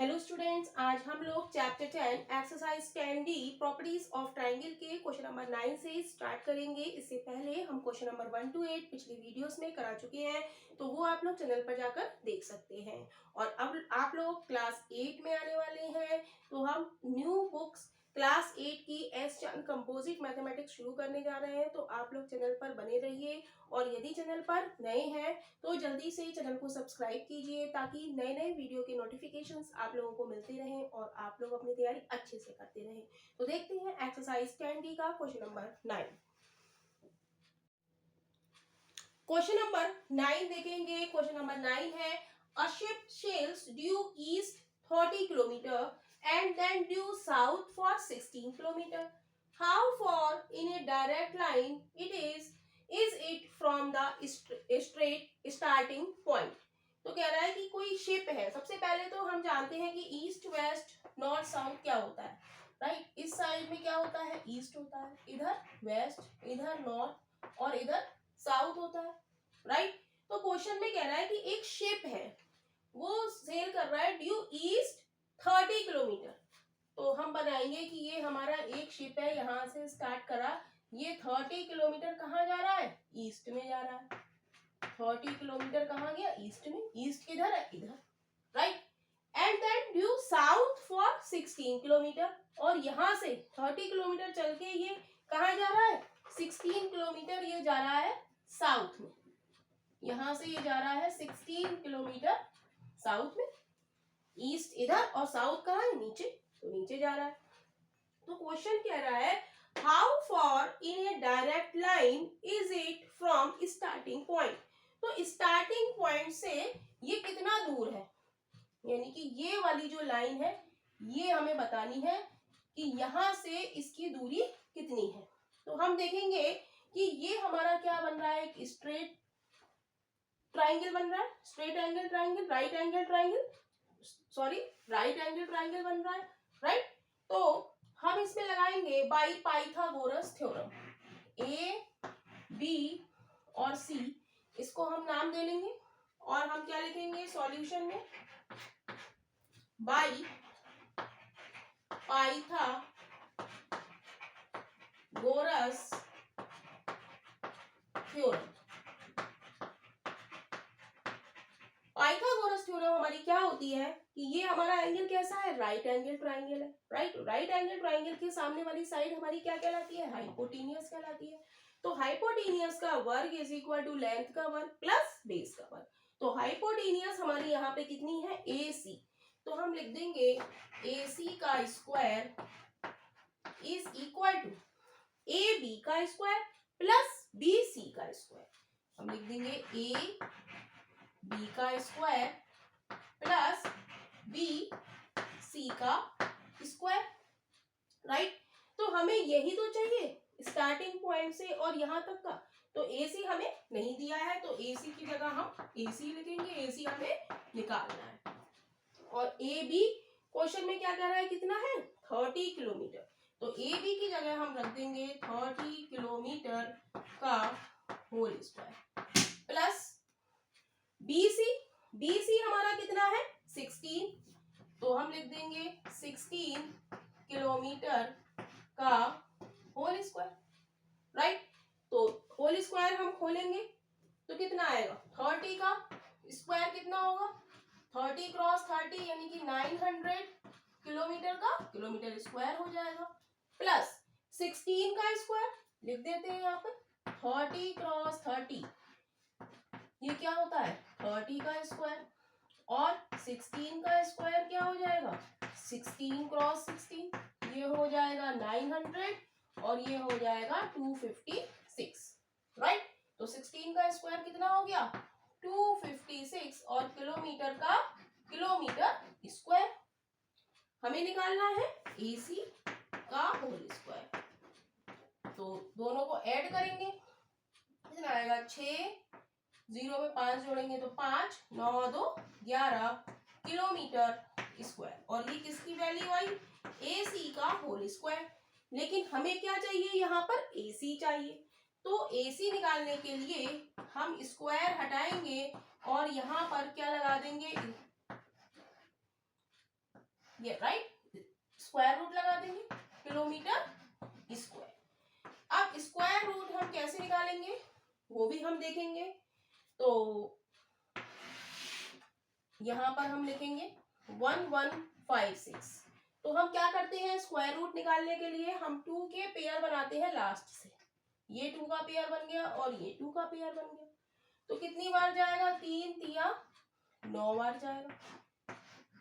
Hello students, आज हम लोग chapter 10 exercise 10D properties of triangle के क्वेश्चन नंबर 9 से स्टार्ट करेंगे। इससे पहले हम क्वेश्चन नंबर 1 to 8 पिछली वीडियोस में करा चुके हैं, तो वो आप लोग चैनल पर जाकर देख सकते हैं। और अब आप लोग क्लास 8 में आने वाले हैं, तो हम न्यू बुक्स क्लास 8 की एस चांद कंपोजिट मैथमेटिक्स शुरू करने जा रहे हैं। तो आप लोग चैनल पर बने रहिए, और यदि चैनल पर नए हैं तो जल्दी से चैनल को सब्सक्राइब कीजिए ताकि नए नए वीडियो के नोटिफिकेशंस आप लोगों को मिलते रहें और आप लोग अपनी तैयारी अच्छे से करते रहें। तो देखते हैं एक्सरसाइज 10D का क्वेश्चन नंबर 9। क्वेश्चन नंबर 9 देखेंगे। क्वेश्चन नंबर 9 है, a ship sails due east 30 kilometre and then due south for 16 kilometer. How far in a direct line is it from the straight starting point? तो कह रहा है कि कोई ship है। सबसे पहले तो हम जानते हैं कि ईस्ट वेस्ट नॉर्थ साउथ क्या होता है, राइट। इस साइड में क्या होता है, ईस्ट होता है, इधर वेस्ट, इधर नॉर्थ और इधर साउथ होता है, राइट। तो क्वेश्चन में कह रहा है कि एक शिप है, वो सेल कर रहा है ड्यू ईस्ट 30 किलोमीटर। तो हम बनाएंगे कि ये हमारा एक शिप है, यहां से स्टार्ट करा, ये 30 किलोमीटर कहाँ जा रहा है, ईस्ट में जा रहा है। 30 किलोमीटर कहाँ गया, ईस्ट में। ईस्ट किधर है, इधर, right. And then due south for 16 kilometre, और यहां से 30 किलोमीटर चल के ये कहाँ जा रहा है, 16 किलोमीटर ये जा रहा है साउथ में। यहां से ये जा रहा है 16 किलोमीटर साउथ में। ईस्ट इधर और साउथ कहाँ है, नीचे, तो नीचे जा रहा है। तो क्वेश्चन कह रहा है, how for in A direct line is it from starting point. तो स्टार्टिंग पॉइंट से ये कितना दूर है, यानी कि ये वाली जो लाइन है ये हमें बतानी है कि यहां से इसकी दूरी कितनी है। तो हम देखेंगे कि ये हमारा क्या बन रहा है, एक स्ट्रेट ट्राइंगल बन रहा है, straight angle triangle, right angle triangle, sorry right angle triangle बन रहा है, राइट। तो हम इसमें लगाएंगे by Pythagoras theorem, A B और सी, इसको हम नाम दे लेंगे। और हम क्या लिखेंगे सॉल्यूशन में, by Pythagoras theorem. Pythagoras theorem हमारी क्या होती है कि ये हमारा एंगल कैसा है, राइट एंगल ट्राइंगल है, राइट। राइट एंगल ट्राइंगल के सामने वाली साइड हमारी क्या कहलाती है, हाइपोटेनियस कहलाती है। तो हाइपोटेनियस का वर्ग इज इक्वल टू लेंथ का वर्ग प्लस बेस का वर्ग। तो हाइपोटेनियस हमारी यहाँ पे कितनी है, AC। तो हम लिख देंगे AC का square is equal to AB का स्क्वायर प्लस BC का स्क्वायर। हम लिख देंगे AB का स्क्वायर प्लस BC का स्क्वायर, राइट। तो हमें यही तो चाहिए स्टार्टिंग पॉइंट से और यहां तक का। तो AC हमें नहीं दिया है, तो AC की जगह हम AC लिखेंगे, AC हमें निकालना है। और AB क्वेश्चन में क्या कह रहा है, कितना है, 30 किलोमीटर। तो AB की जगह हम रख देंगे 30 किलोमीटर का होल स्क्वायर प्लस BC हमारा कितना है, 16। तो हम लिख देंगे 16 किलोमीटर का होल स्क्वायर, राइट। तो होल स्क्वायर हम खोलेंगे तो कितना आएगा, 30 का स्क्वायर कितना होगा, 30 क्रॉस 30 यानी कि 900 किलोमीटर का किलोमीटर स्क्वायर हो जाएगा, प्लस 16 का स्क्वायर लिख देते हैं यहाँ पर, 30 क्रॉस 30 ये क्या होता है, 30 का स्क्वायर, और 16 का स्क्वायर क्या हो जाएगा, 16 क्रॉस 16 ये हो जाएगा 900 और ये हो जाएगा 256, राइट। तो 16 का स्क्वायर कितना हो गया, 256 और किलोमीटर का किलोमीटर स्क्वायर। हमें निकालना है AC का होल स्क्वायर। तो दोनों को ऐड करेंगे, कितना आएगा, 6, 0 में 5 जोड़ेंगे तो 5, 9 2 11 किलोमीटर स्क्वायर। और ये किसकी वैल्यू आई, AC का होल स्क्वायर। लेकिन हमें क्या चाहिए, यहाँ पर AC चाहिए। तो AC निकालने के लिए हम स्क्वायर हटाएंगे और यहाँ पर क्या लगा देंगे, ये राइट, स्क्वायर रूट लगा देंगे किलोमीटर स्क्वायर। अब स्क्वायर रूट हम कैसे निकालेंगे वो भी हम देखेंगे। तो यहां पर हम लिखेंगे 1156। तो हम क्या करते हैं स्क्वायर रूट निकालने के लिए, हम 2 के पेयर बनाते हैं लास्ट से। ये 2 का पेयर बन गया और ये 2 का पेयर बन गया। तो कितनी बार जाएगा, 3 तिया 9 बार जाएगा,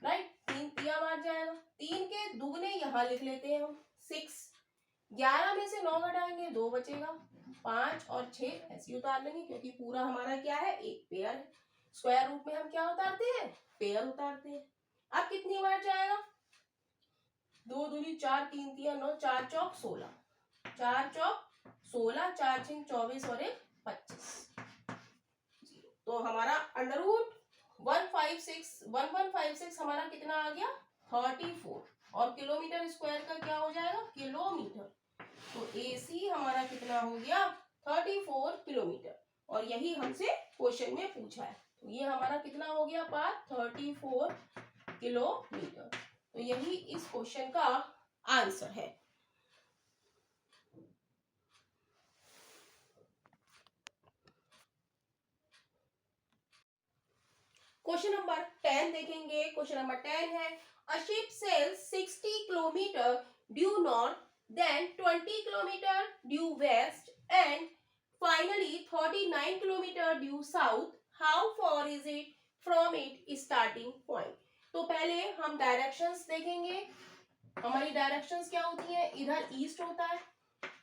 राइट, 3 तिया बार जाएगा। 3 के दुगने यहाँ लिख लेते हैं हम 6। 11 में से 9 घटाएंगे 2 बचेगा, 5 और 6 ऐसे उतार लेंगे क्योंकि पूरा हमारा क्या है, एक पेयर है। स्क्वायर रूट में हम क्या उतारते हैं, पेयर उतारते हैं। अब कितनी बार जाएगा, 2 दूनी 4, 3 तिया 9, 4 चौक 16, 4 चौक 16, 4 छिंग 24 और 1 25। तो हमारा अंडर रूट 1156 हमारा कितना आ गया, 34। और किलोमीटर स्क्वायर का क्या हो जाएगा, किलोमीटर। तो AC हमारा कितना हो गया, 34 किलोमीटर। और यही हमसे क्वेश्चन में पूछा है। तो ये हमारा कितना हो गया पार्ट, 34 किलोमीटर। तो यही इस क्वेश्चन का आंसर है। क्वेश्चन नंबर 10 देखेंगे। क्वेश्चन नंबर 10 है, a ship sails 60 kilometre due north, then 20 kilometre due west and finally 39 kilometre due south. How far is it from it starting point. तो पहले हम डायरेक्शंस देखेंगे। हमारी डायरेक्शंस क्या होती है, इधर ईस्ट होता है,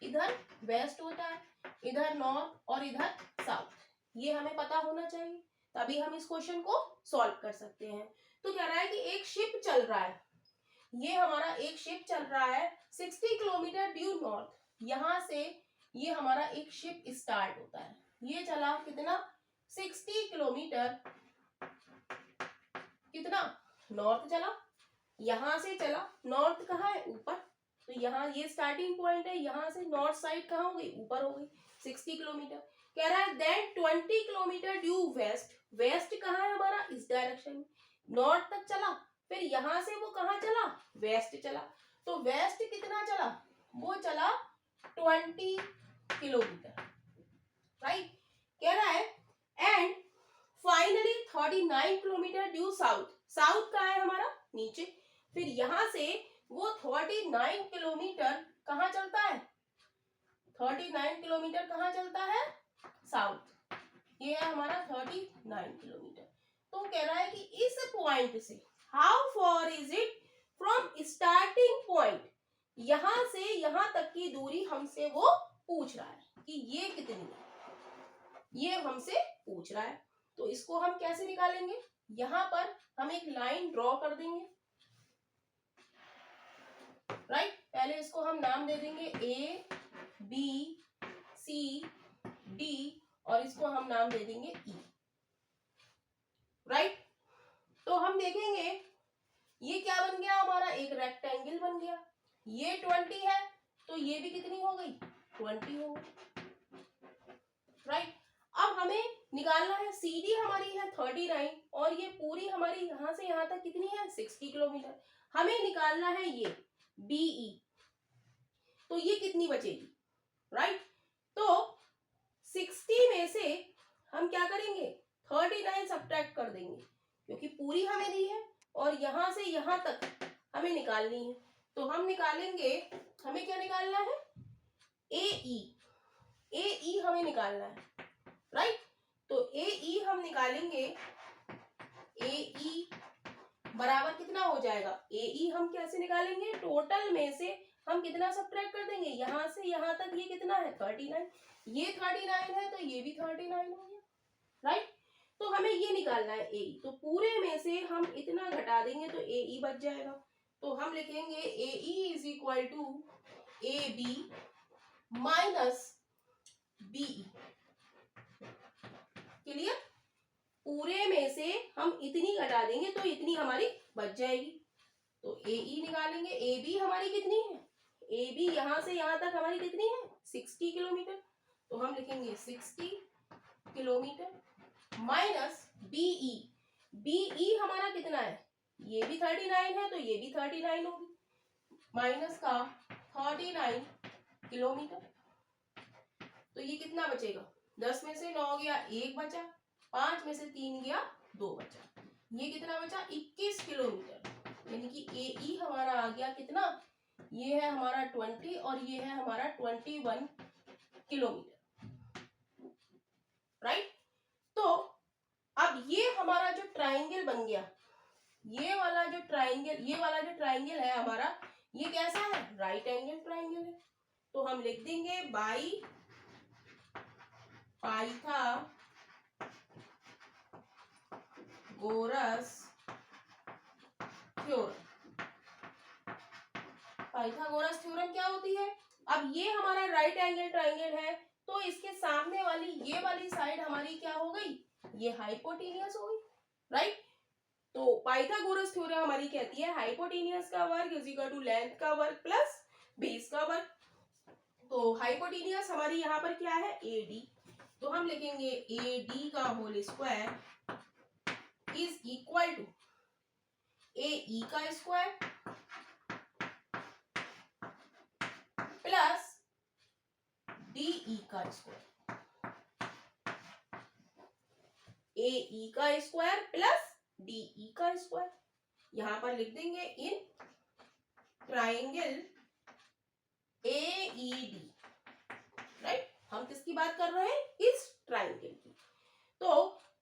इधर वेस्ट होता है, इधर नॉर्थ और इधर साउथ। ये हमें पता होना चाहिए, तभी हम इस क्वेश्चन को सॉल्व कर सकते हैं। तो कह रहा है कि एक शिप चल रहा है, ये हमारा एक शिप चल रहा है 60 किलोमीटर ड्यू नॉर्थ। यहां से ये हमारा एक शिप स्टार्ट होता है, ये चला कितना, 60 किलोमीटर, कितना, नॉर्थ चला। यहां से चला, नॉर्थ कहाँ है, ऊपर। तो यहाँ ये स्टार्टिंग पॉइंट है, यहाँ से नॉर्थ साइड कहाँ हो गई, ऊपर हो गई 60 किलोमीटर। कह रहा है then 20 kilometre due west. West कहाँ है हमारा, इस डायरेक्शन में, नॉर्थ तक चला, फिर यहां से वो कहाँ चला, वेस्ट चला। तो वेस्ट कितना चला, वो चला 20 किलोमीटर, राइट। कह रहा है and finally 39 kilometre due south. South कहाँ है हमारा, नीचे। फिर यहां से वो 39 किलोमीटर कहाँ चलता है, 39 किलोमीटर कहाँ चलता है, साउथ। ये है हमारा 39 किलोमीटर। तो कह रहा है कि इस पॉइंट से how far is it from starting point, यहां से यहां तक की दूरी हमसे वो पूछ रहा है कि ये कितनी है, ये हमसे पूछ रहा है। तो इसको हम कैसे निकालेंगे, यहां पर हम एक लाइन ड्रॉ कर देंगे, राइट। पहले इसको हम नाम दे देंगे ABCD और इसको हम नाम दे देंगे E, राइट। तो हम देखेंगे ये क्या बन गया हमारा, एक रेक्टेंगल बन गया। ये 20 है तो ये भी कितनी हो गई, 20 हो गई, राइट। अब हमें निकालना है CD हमारी है 39 और ये पूरी हमारी यहां से यहां तक कितनी है, 60 किलोमीटर। हमें निकालना है ये BE, तो ये कितनी बचेगी, राइट। तो 60 में से हम क्या करेंगे, 39 सब्ट्रैक्ट कर देंगे क्योंकि पूरी हमें दी है और यहां से यहां तक हमें निकालनी है। तो हम निकालेंगे, हमें क्या निकालना है, AE हमें निकालना है, राइट। तो AE हम निकालेंगे, AE बराबर कितना हो जाएगा, AE हम कैसे निकालेंगे, टोटल में से हम कितना सब्ट्रैक्ट कर देंगे, यहां से यहां तक ये कितना है, 39। ये 39 है तो ये भी 39 हो गया, राइट। तो हमें ये निकालना है AE, तो पूरे में से हम इतना घटा देंगे तो AE बच जाएगा। तो हम लिखेंगे AE is equal to AB minus BE। Clear, पूरे में से हम इतनी घटा देंगे तो इतनी हमारी बच जाएगी। तो AE निकालेंगे, AB हमारी कितनी है, AB यहां से यहां तक हमारी कितनी है, 60 किलोमीटर। तो हम लिखेंगे 60 किलोमीटर माइनस BE, BE हमारा कितना है, ये भी 39 है तो ये भी 39 होगी, माइनस का 39 किलोमीटर। तो ये कितना बचेगा, 10 में से 9 गया 1 बचा, 5 में से 3 गया 2 बचा, ये कितना बचा 21 किलोमीटर। यानी कि AE हमारा आ गया कितना, ये है हमारा 20 और ये है हमारा 21 किलोमीटर, राइट। तो अब ये हमारा जो ट्राइंगल बन गया, ये वाला जो ट्राइंगल है हमारा, ये कैसा है, राइट एंगल ट्राइंगल है। तो हम लिख देंगे by Pythagoras theorem. Pythagoras theorem क्या होती है, अब ये हमारा राइट एंगल ट्राइंगल है तो इसके सामने वाली ये वाली साइड हमारी क्या हो गई, ये हाइपोटेनियस हो गई, राइट। तो पाइथागोरस थ्योरम हमारी कहती है हाइपोटेनियस का वर्ग इज इक्वल टू लेंथ का वर्ग प्लस बेस का वर्ग। तो हाइपोटेनियस हमारी यहाँ पर क्या है, AD, तो हम लिखेंगे AD का whole square is equal to AE का स्क्वायर प्लस DE का स्क्वायर, AE का स्क्वायर प्लस DE का स्क्वायर। यहां पर लिख देंगे इन ट्राइंगल AED, राइट। हम किसकी बात कर रहे हैं, इस ट्राइंगल की। तो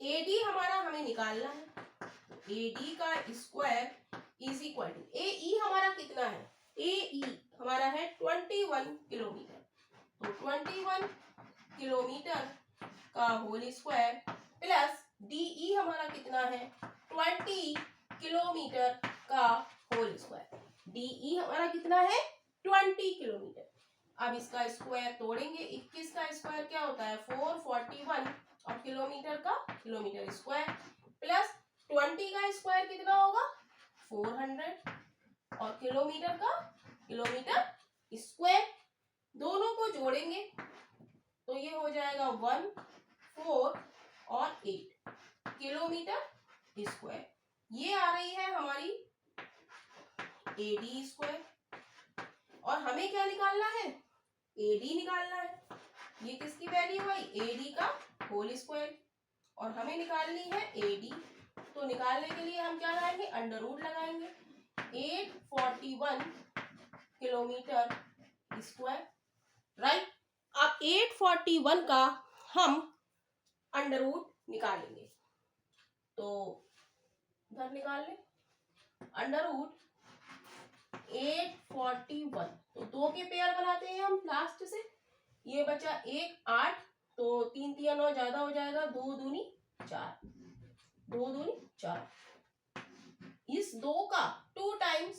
AD हमारा हमें निकालना है, AD का square is equal to AE हमारा कितना है, AE हमारा है 21 किलोमीटर, तो 21 किलोमीटर का होल स्क्वायर प्लस DE हमारा कितना है 20 किलोमीटर का होल स्क्वायर, DE हमारा कितना है 20 किलोमीटर। अब इसका स्क्वायर तोड़ेंगे, 21 का स्क्वायर क्या होता है 441 और किलोमीटर का किलोमीटर स्क्वायर प्लस 20 का स्क्वायर कितना होगा 400 और किलोमीटर का किलोमीटर स्क्वायर, दोनों को जोड़ेंगे तो ये हो जाएगा 1, 4 और 8 किलोमीटर स्क्वायर। ये आ रही है हमारी AD स्क्वायर और हमें क्या निकालना है, AD निकालना है। ये किसकी वैल्यू है, AD का होल स्क्वायर और हमें निकालनी है AD। तो निकालने के लिए हम क्या लगाएंगे, अंडर रूट लगाएंगे, 841 किलोमीटर स्क्वायर, राइट। अब 841 का हम अंडर रूट निकालेंगे, तो इधर निकाल लें अंडर रूट 841, तो 2 के पेयर बनाते हैं हम लास्ट से, ये बचा 1 8, तो 3 3 9 ज्यादा हो जाएगा, 2 दूनी 4, 2 दूनी 4, इस 2 का 2 टाइम्स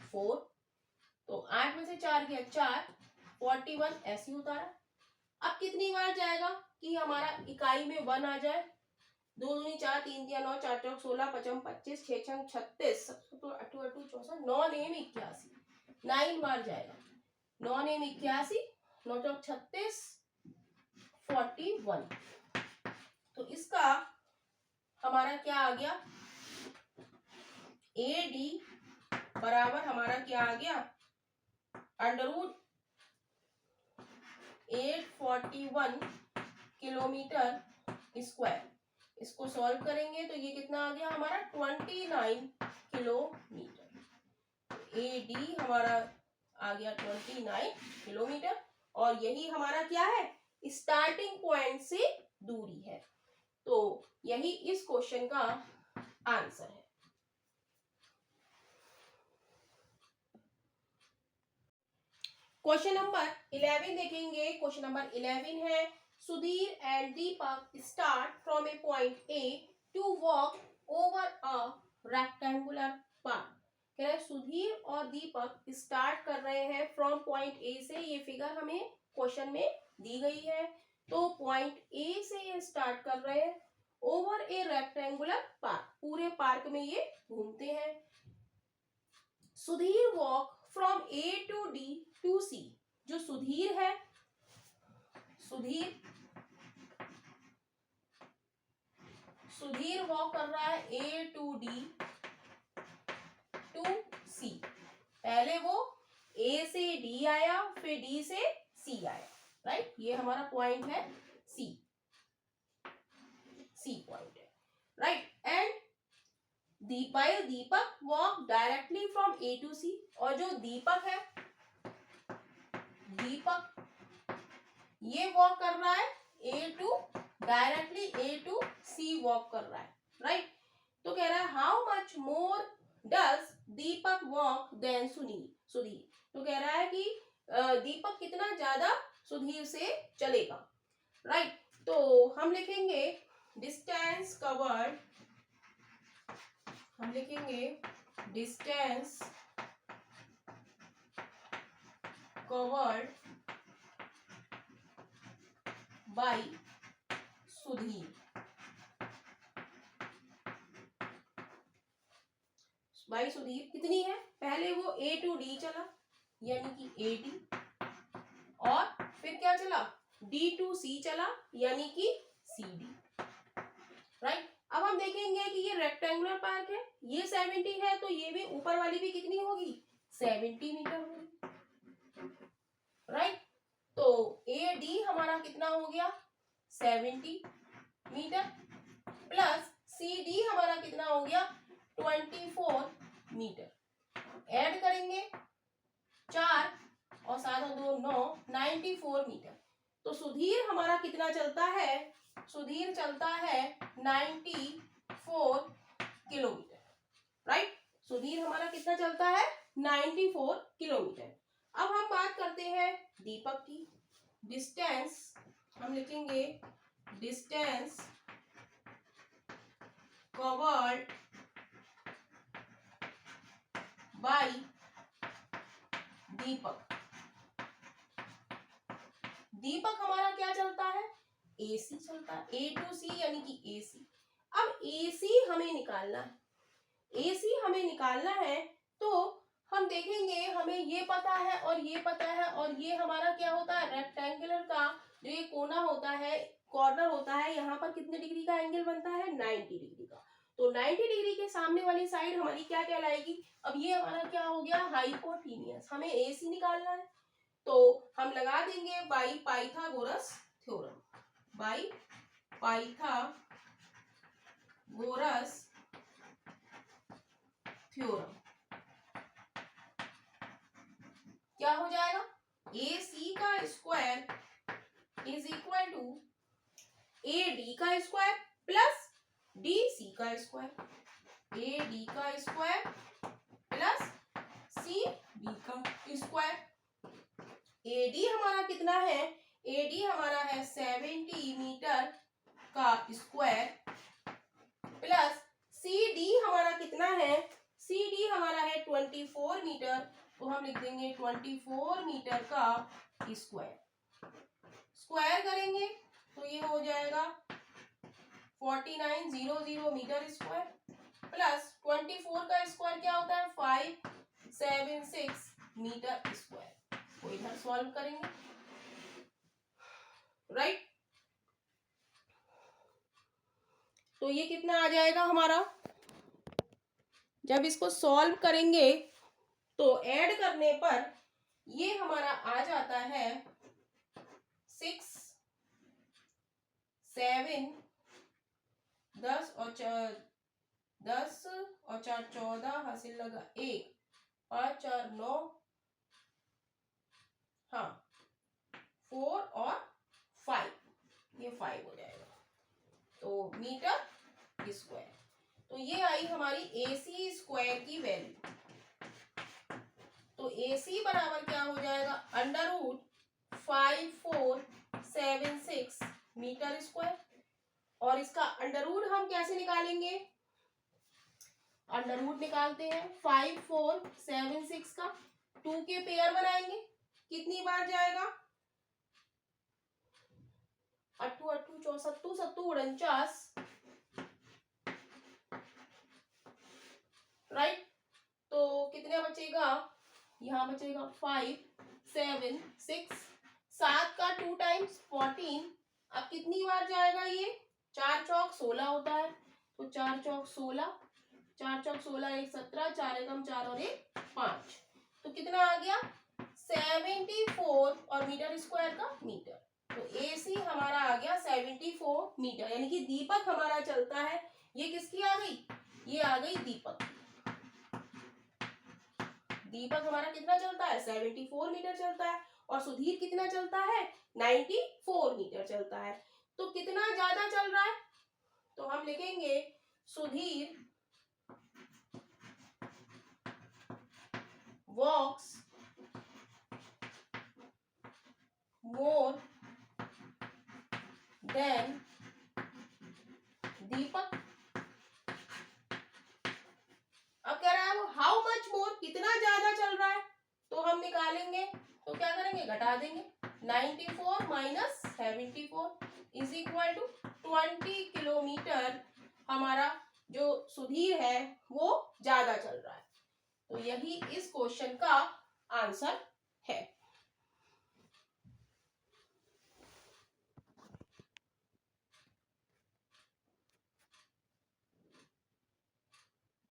4, तो 8 में से 4 गया 4, 41 ऐसे उतारा। अब कितनी बार जाएगा कि हमारा इकाई में 1 आ जाए, 2 दूनी 4, 3 3 9, 4 चौक 16, 5 25, 6 6 36, 8 8 64, 9 नेम 81, 9 बार जाएगा, 9 नेम 81, 9 चौक 36, 41। तो इसका हमारा क्या आ गया, AD बराबर हमारा क्या आ गया, अंडर रूट 841 किलोमीटर स्क्वायर। इसको सॉल्व करेंगे तो ये कितना आ गया हमारा 29 किलोमीटर। AD हमारा आ गया 29 किलोमीटर और यही हमारा क्या है, स्टार्टिंग पॉइंट से दूरी है। तो यही इस क्वेश्चन का आंसर है। क्वेश्चन नंबर 11 देखेंगे। क्वेश्चन नंबर 11 है, Sudhir and Deepak start from a point A to walk over a rectangular park. कह रहे सुधीर और दीपक स्टार्ट कर रहे हैं फ्रॉम पॉइंट A से, ये फिगर हमें क्वेश्चन में दी गई है। तो पॉइंट A से ये स्टार्ट कर रहे हैं, ओवर ए रेक्टेंगुलर पार्क, पूरे पार्क में ये घूमते हैं। Sudhir walk from A to D to C, जो सुधीर है, सुधीर वॉक कर रहा है A टू D पहले वो ए से डी आया, फिर डी से सी आया, राइट। ये हमारा पॉइंट है सी, सी पॉइंट है, right. And Deepak walk directly from A to C, और जो दीपक है, दीपक ये वॉक कर रहा है A to, directly A to C walk कर रहा है, राइट। तो कह रहा है how much more does Deepak walk than Sudhir. तो कह रहा है कि दीपक कितना ज्यादा सुधीर से चलेगा, राइट। तो हम लिखेंगे डिस्टेंस कवर्ड, हम लिखेंगे distance covered by Sudhir, by Sudhir कितनी है, पहले वो ए टू डी चला यानी कि ए डी, और फिर क्या चला, डी टू सी चला यानी कि सी डी, राइट। अब हम देखेंगे कि ये रेक्टेंगुलर पार्क है, ये 70 है, तो ये भी ऊपर वाली भी कितनी होगी, 70 मीटर होगी, राइट। तो ए डी हमारा कितना हो गया, 70 मीटर, प्लस सी डी हमारा कितना हो गया, 24 मीटर। ऐड करेंगे 4 और 7 और 2 9, 94 मीटर। तो सुधीर हमारा कितना चलता है, सुधीर चलता है 94 किलोमीटर, राइट। सुधीर हमारा कितना चलता है, 94 किलोमीटर। अब हम बात करते हैं दीपक की। डिस्टेंस हम लिखेंगे डिस्टेंस कवर्ड बाय दीपक। दीपक हमारा क्या चलता है, एसी चलता है, ए टू सी यानी कि एसी। अब एसी हमें निकालना है, एसी हमें निकालना है, तो हम देखेंगे हमें ये पता है और ये पता है, और ये हमारा क्या होता है, रेक्टेंगुलर का जो ये कोना होता है, कॉर्नर होता है, यहाँ पर कितने डिग्री का एंगल बनता है, 90 डिग्री का। तो 90 डिग्री के सामने वाली साइड हमारी क्या कहलाएगी, अब ये हमारा क्या हो गया, हाइपोटेन्यूस। हमें एसी निकालना है, तो हम लगा देंगे by Pythagoras theorem, by Pythagoras theorem. क्या हो जाएगा, ए सी का square is equal to A D का स्क्वायर प्लस डी सी का स्क्वायर, ए डी का स्क्वायर प्लस सी डी का स्क्वायर। ए डी हमारा कितना है, ए डी हमारा है 70 मीटर का स्क्वायर, प्लस सी डी हमारा कितना है, सी डी हमारा है 24 मीटर, तो हम लिख देंगे 24 मीटर का स्क्वायर। स्क्वायर करेंगे तो ये हो जाएगा 4900 मीटर स्क्वायर, प्लस 24 का स्क्वायर क्या होता है, 576 मीटर स्क्वायर। तो इधर सॉल्व करेंगे, राइट। तो ये कितना आ जाएगा हमारा, जब इसको सॉल्व करेंगे तो ऐड करने पर ये हमारा आ जाता है 6 7 10 और 4 14 हासिल लगा 1 5 4 9, हाँ 4 और 5, ये 5 हो जाएगा, तो मीटर स्क्वायर। तो ये आई हमारी AC स्क्वायर की वैल्यू। तो AC बराबर क्या हो जाएगा, अंडर रूट 5476 मीटर स्क्वायर, और इसका अंडर रूट हम कैसे निकालेंगे, अंडर रूट निकालते हैं 5476 का, 2 के पेयर बनाएंगे, कितनी बार जाएगा, 8 8 64 7 49, राइट। तो कितने बचेगा, यहाँ बचेगा 5 7 6, 7 का 2 टाइम्स 14। अब कितनी बार जाएगा ये, 4 चौक 16 होता है, तो 4 चौक 16, 4 चौक 16 1 17, 4 एकम 4 और 1 5, तो कितना आ गया 74 और मीटर स्क्वायर का मीटर। तो AC हमारा आ गया 74 मीटर, यानी कि दीपक हमारा चलता है। ये किसकी आ गई, ये आ गई दीपक। दीपक हमारा कितना चलता है 74 मीटर चलता है, और सुधीर कितना चलता है 94 मीटर चलता है। तो कितना ज्यादा चल रहा है, तो हम लिखेंगे सुधीर वॉक्स मोर देन दीपक। अब कह रहा है वो हाउ मच मोर, कितना ज्यादा चल रहा है, तो हम निकालेंगे, तो क्या करेंगे घटा देंगे, 94 minus 74 is equal to 20 kilometre हमारा जो सुधीर है वो ज्यादा चल रहा है। तो यही इस क्वेश्चन का आंसर है।